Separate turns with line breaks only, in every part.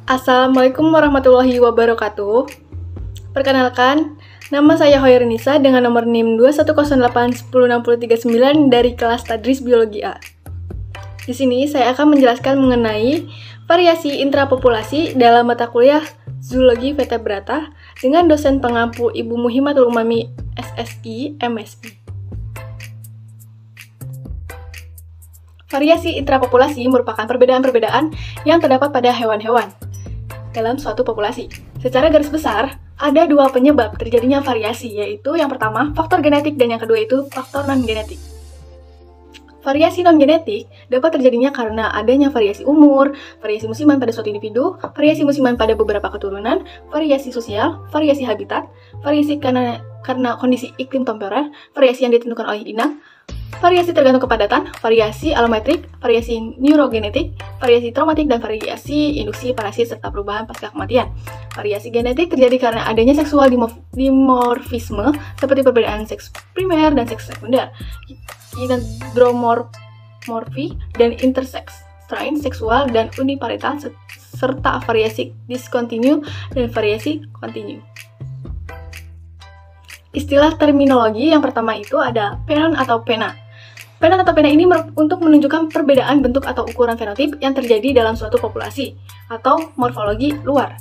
Assalamualaikum warahmatullahi wabarakatuh. Perkenalkan, nama saya Hoirinisa dengan nomor NIM 210810639 dari kelas Tadris Biologi A. Di sini saya akan menjelaskan mengenai variasi intrapopulasi dalam mata kuliah Zoologi Vertebrata dengan dosen pengampu Ibu Muhimatul Umami SSI MSI. Variasi intrapopulasi merupakan perbedaan-perbedaan yang terdapat pada hewan-hewan dalam suatu populasi. Secara garis besar, ada dua penyebab terjadinya variasi, yaitu yang pertama, faktor genetik, dan yang kedua itu faktor non-genetik. Variasi non-genetik dapat terjadinya karena adanya variasi umur, variasi musiman pada suatu individu, variasi musiman pada beberapa keturunan, variasi sosial, variasi habitat, variasi karena kondisi iklim temporer, variasi yang ditentukan oleh inang, variasi tergantung kepadatan, variasi alometrik, variasi neurogenetik, variasi traumatik, dan variasi induksi parasit serta perubahan pasca kematian. Variasi genetik terjadi karena adanya seksual dimorfisme seperti perbedaan seks primer dan seks sekunder, hidromorfi dan intersex, strain seksual dan uniparital, serta variasi diskontinu dan variasi kontinu. Istilah terminologi yang pertama itu ada penon atau pena. Penon atau pena ini untuk menunjukkan perbedaan bentuk atau ukuran fenotip yang terjadi dalam suatu populasi atau morfologi luar.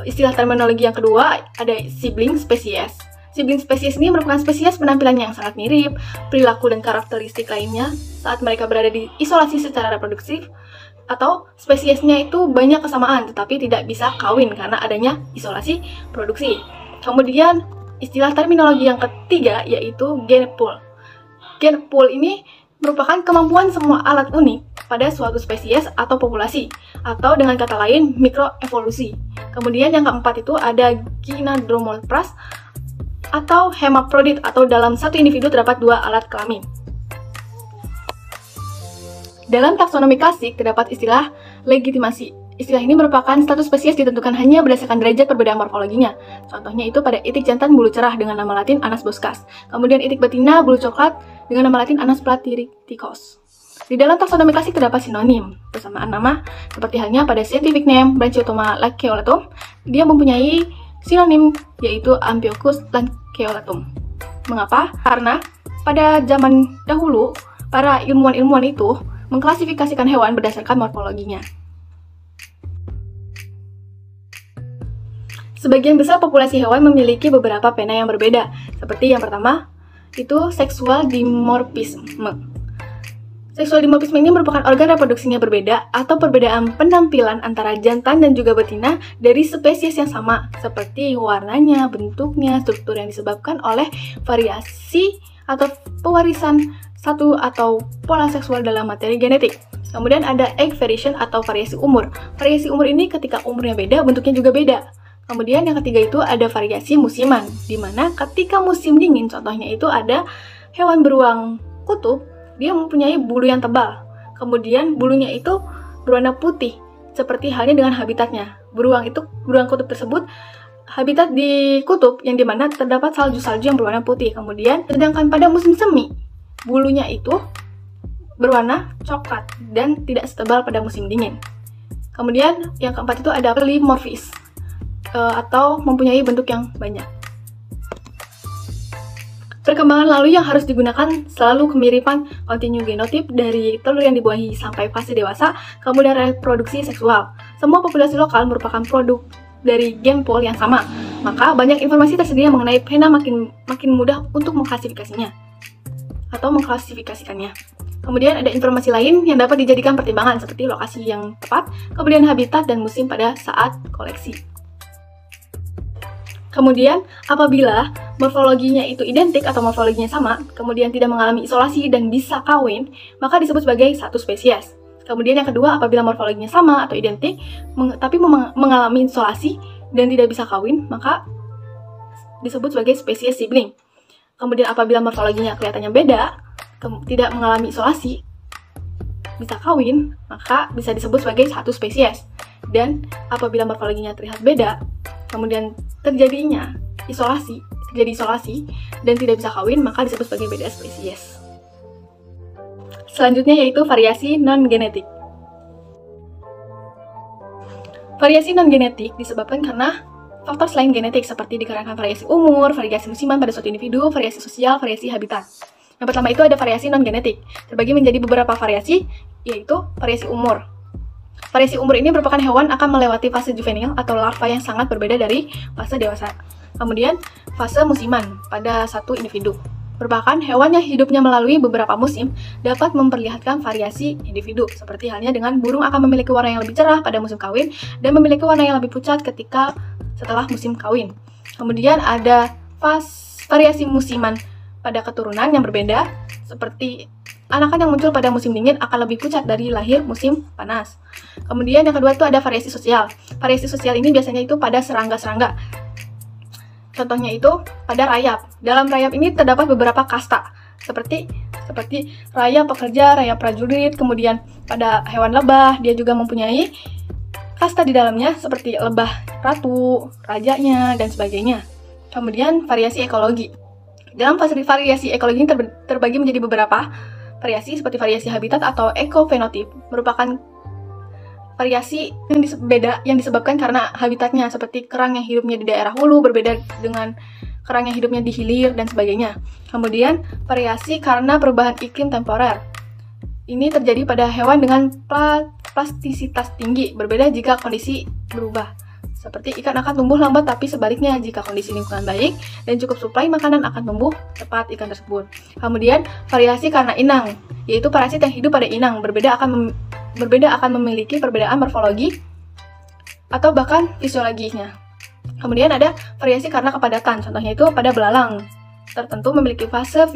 Istilah terminologi yang kedua ada sibling spesies. Sibling spesies ini merupakan spesies penampilan yang sangat mirip, perilaku dan karakteristik lainnya saat mereka berada di isolasi secara reproduktif, atau spesiesnya itu banyak kesamaan tetapi tidak bisa kawin karena adanya isolasi produksi. Kemudian istilah terminologi yang ketiga yaitu gene pool. Gene pool ini merupakan kemampuan semua alat unik pada suatu spesies atau populasi, atau dengan kata lain mikroevolusi. Kemudian yang keempat itu ada gynandromorphs atau hermaprodit, atau dalam satu individu terdapat dua alat kelamin. Dalam taksonomi klasik terdapat istilah legitimasi. Istilah ini merupakan status spesies ditentukan hanya berdasarkan derajat perbedaan morfologinya. Contohnya itu pada itik jantan bulu cerah dengan nama latin Anas boscas. Kemudian itik betina bulu coklat dengan nama latin Anas platyrhicos. Di dalam taksonomi klasik terdapat sinonim persamaan nama, seperti halnya pada scientific name Branchiotoma lanceolatum, dia mempunyai sinonim yaitu Amphiochus lanceolatum. Mengapa? Karena pada zaman dahulu para ilmuwan-ilmuwan itu mengklasifikasikan hewan berdasarkan morfologinya. Sebagian besar populasi hewan memiliki beberapa pena yang berbeda, seperti yang pertama, itu seksual dimorfisme. Seksual dimorfisme ini merupakan organ reproduksinya berbeda atau perbedaan penampilan antara jantan dan juga betina dari spesies yang sama, seperti warnanya, bentuknya, struktur yang disebabkan oleh variasi atau pewarisan satu atau pola seksual dalam materi genetik. Kemudian ada egg variation atau variasi umur. Variasi umur ini ketika umurnya beda, bentuknya juga beda. Kemudian yang ketiga itu ada variasi musiman, di mana ketika musim dingin, contohnya itu ada hewan beruang kutub, dia mempunyai bulu yang tebal. Kemudian bulunya itu berwarna putih, seperti halnya dengan habitatnya. Beruang kutub tersebut habitat di kutub yang dimana terdapat salju-salju yang berwarna putih. Kemudian sedangkan pada musim semi, bulunya itu berwarna coklat dan tidak setebal pada musim dingin. Kemudian yang keempat itu ada polymorphis, atau mempunyai bentuk yang banyak. Perkembangan lalu yang harus digunakan selalu kemiripan kontinu genotip dari telur yang dibuahi sampai fase dewasa, kemudian reproduksi seksual. Semua populasi lokal merupakan produk dari gene pool yang sama, maka banyak informasi tersedia mengenai pena makin mudah untuk mengklasifikasinya atau mengklasifikasikannya. Kemudian ada informasi lain yang dapat dijadikan pertimbangan seperti lokasi yang tepat, kemudian habitat dan musim pada saat koleksi. Kemudian, apabila morfologinya itu identik atau morfologinya sama, kemudian tidak mengalami isolasi dan bisa kawin, maka disebut sebagai satu spesies. Kemudian yang kedua, apabila morfologinya sama atau identik, tapi mengalami isolasi dan tidak bisa kawin, maka disebut sebagai spesies sibling. Kemudian apabila morfologinya kelihatannya beda, tidak mengalami isolasi, bisa kawin, maka bisa disebut sebagai satu spesies. Dan apabila morfologinya terlihat beda, kemudian terjadi isolasi dan tidak bisa kawin, maka disebut sebagai beda spesies. Selanjutnya yaitu variasi non-genetik. Variasi non-genetik disebabkan karena faktor selain genetik seperti dikarenakan variasi umur, variasi musiman pada suatu individu, variasi sosial, variasi habitat. Yang pertama itu ada variasi non-genetik, terbagi menjadi beberapa variasi, yaitu variasi umur. Variasi umur ini merupakan hewan akan melewati fase juvenil atau larva yang sangat berbeda dari fase dewasa. Kemudian, fase musiman pada satu individu. Merupakan hewan yang hidupnya melalui beberapa musim dapat memperlihatkan variasi individu, seperti halnya dengan burung akan memiliki warna yang lebih cerah pada musim kawin dan memiliki warna yang lebih pucat ketika setelah musim kawin. Kemudian ada variasi musiman pada keturunan yang berbeda, seperti anakan yang muncul pada musim dingin akan lebih pucat dari lahir musim panas. Kemudian yang kedua itu ada variasi sosial. Variasi sosial ini biasanya itu pada serangga-serangga. Contohnya itu pada rayap. Dalam rayap ini terdapat beberapa kasta, seperti rayap pekerja, rayap prajurit. Kemudian pada hewan lebah, dia juga mempunyai kasta di dalamnya seperti lebah ratu, rajanya, dan sebagainya. Kemudian variasi ekologi. Dalam variasi ekologi ini terbagi menjadi beberapa variasi seperti variasi habitat atau ekofenotip, merupakan variasi yang disebabkan karena habitatnya, seperti kerang yang hidupnya di daerah hulu berbeda dengan kerang yang hidupnya di hilir dan sebagainya. Kemudian variasi karena perubahan iklim temporer. Ini terjadi pada hewan dengan plastisitas tinggi, berbeda jika kondisi berubah. Seperti ikan akan tumbuh lambat, tapi sebaliknya jika kondisi lingkungan baik dan cukup suplai makanan akan tumbuh cepat ikan tersebut. Kemudian variasi karena inang, yaitu parasit yang hidup pada inang, berbeda akan memiliki perbedaan morfologi atau bahkan fisiologinya. Kemudian ada variasi karena kepadatan, contohnya itu pada belalang tertentu memiliki fase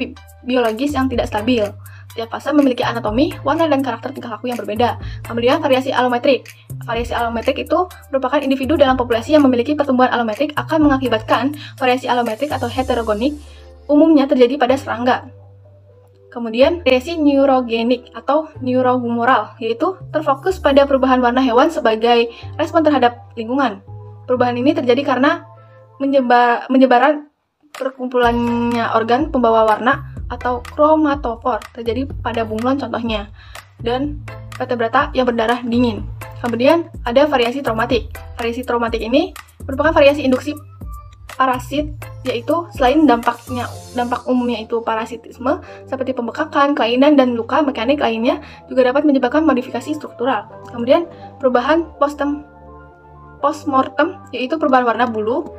biologis yang tidak stabil. Setiap fase memiliki anatomi, warna, dan karakter tingkah laku yang berbeda. Kemudian variasi alometrik. Variasi alometrik itu merupakan individu dalam populasi yang memiliki pertumbuhan alometrik akan mengakibatkan variasi alometrik atau heterogenik umumnya terjadi pada serangga. Kemudian variasi neurogenik atau neurohumoral, yaitu terfokus pada perubahan warna hewan sebagai respon terhadap lingkungan. Perubahan ini terjadi karena menyebaran perkumpulannya organ pembawa warna atau kromatofor terjadi pada bunglon contohnya, dan vertebrata yang berdarah dingin. Kemudian ada variasi traumatik. Variasi traumatik ini merupakan variasi induksi parasit, yaitu selain dampak umumnya itu parasitisme seperti pembekakan, kelainan, dan luka mekanik lainnya juga dapat menyebabkan modifikasi struktural. Kemudian perubahan postmortem, yaitu perubahan warna bulu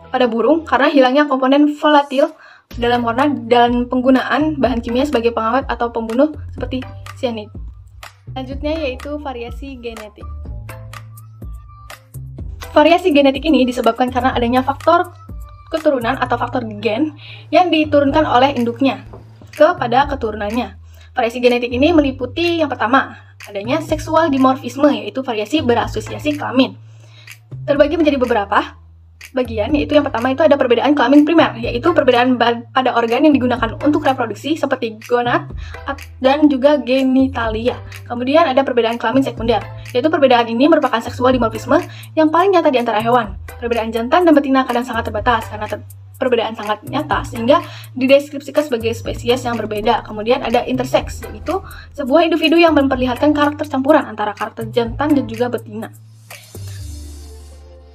pada burung karena hilangnya komponen volatil dalam warna dan penggunaan bahan kimia sebagai pengawet atau pembunuh seperti cyanida. Selanjutnya yaitu variasi genetik. Variasi genetik ini disebabkan karena adanya faktor keturunan atau faktor gen yang diturunkan oleh induknya kepada keturunannya. Variasi genetik ini meliputi yang pertama, adanya seksual dimorfisme, yaitu variasi berasosiasi kelamin. Terbagi menjadi beberapa bagian, yaitu yang pertama itu ada perbedaan kelamin primer, yaitu perbedaan pada organ yang digunakan untuk reproduksi seperti gonad dan juga genitalia. Kemudian ada perbedaan kelamin sekunder, yaitu perbedaan ini merupakan seksual dimorfisme yang paling nyata di antara hewan. Perbedaan jantan dan betina kadang sangat terbatas karena perbedaan sangat nyata sehingga dideskripsikan sebagai spesies yang berbeda. Kemudian ada intersex, yaitu sebuah individu yang memperlihatkan karakter campuran antara karakter jantan dan juga betina.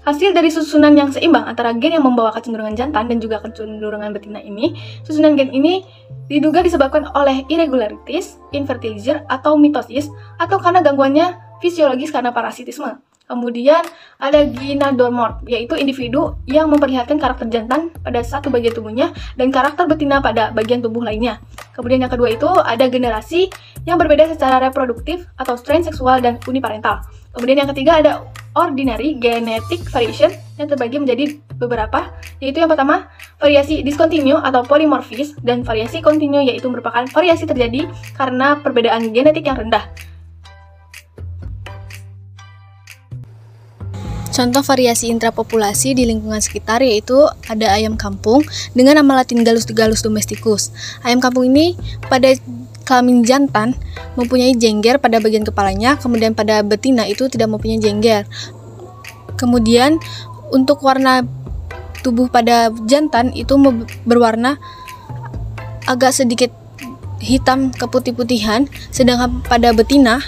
Hasil dari susunan yang seimbang antara gen yang membawa kecenderungan jantan dan juga kecenderungan betina ini, susunan gen ini diduga disebabkan oleh irregularities, infertilism, atau mitosis, atau karena gangguannya fisiologis karena parasitisme. Kemudian ada gynadomorph, yaitu individu yang memperlihatkan karakter jantan pada satu bagian tubuhnya dan karakter betina pada bagian tubuh lainnya. Kemudian yang kedua itu ada generasi yang berbeda secara reproduktif atau strain seksual dan uniparental. Kemudian yang ketiga ada ordinary genetic variation yang terbagi menjadi beberapa, yaitu yang pertama variasi discontinue atau polymorphis, dan variasi continue yaitu merupakan variasi terjadi karena perbedaan genetik yang rendah.
Contoh variasi intrapopulasi di lingkungan sekitar yaitu ada ayam kampung dengan nama latin Gallus domesticus. Ayam kampung ini pada kelamin jantan mempunyai jengger pada bagian kepalanya, kemudian pada betina itu tidak mempunyai jengger. Kemudian untuk warna tubuh pada jantan itu berwarna agak sedikit hitam keputih-putihan, sedangkan pada betina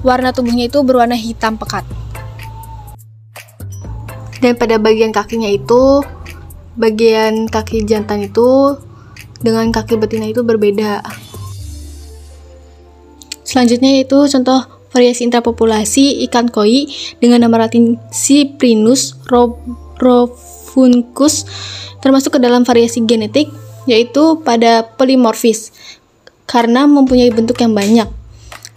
warna tubuhnya itu berwarna hitam pekat. Dan pada bagian kakinya itu, bagian kaki jantan itu dengan kaki betina itu berbeda. Selanjutnya yaitu contoh variasi intrapopulasi ikan koi dengan nama latin Cyprinus rofuncus termasuk ke dalam variasi genetik, yaitu pada polimorfis karena mempunyai bentuk yang banyak.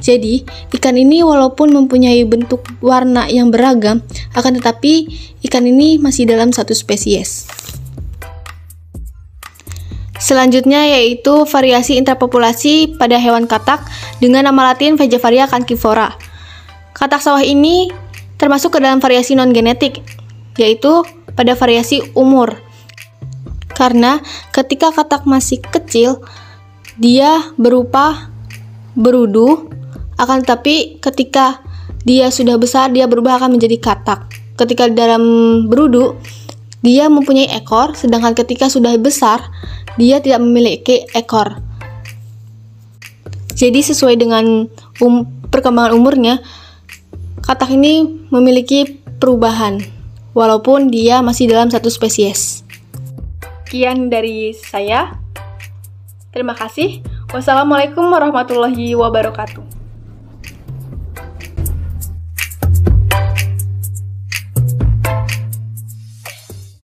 Jadi, ikan ini walaupun mempunyai bentuk warna yang beragam, akan tetapi ikan ini masih dalam satu spesies. Selanjutnya yaitu variasi intrapopulasi pada hewan katak dengan nama latin Vegetaria cancifora. Katak sawah ini termasuk ke dalam variasi non-genetik, yaitu pada variasi umur. Karena ketika katak masih kecil, dia berupa berudu, akan tetapi ketika dia sudah besar, dia berubah akan menjadi katak. Ketika dalam berudu, dia mempunyai ekor, sedangkan ketika sudah besar, dia tidak memiliki ekor. Jadi sesuai dengan perkembangan umurnya, katak ini memiliki perubahan, walaupun dia masih dalam satu spesies.
Sekian dari saya. Terima kasih. Wassalamualaikum warahmatullahi wabarakatuh.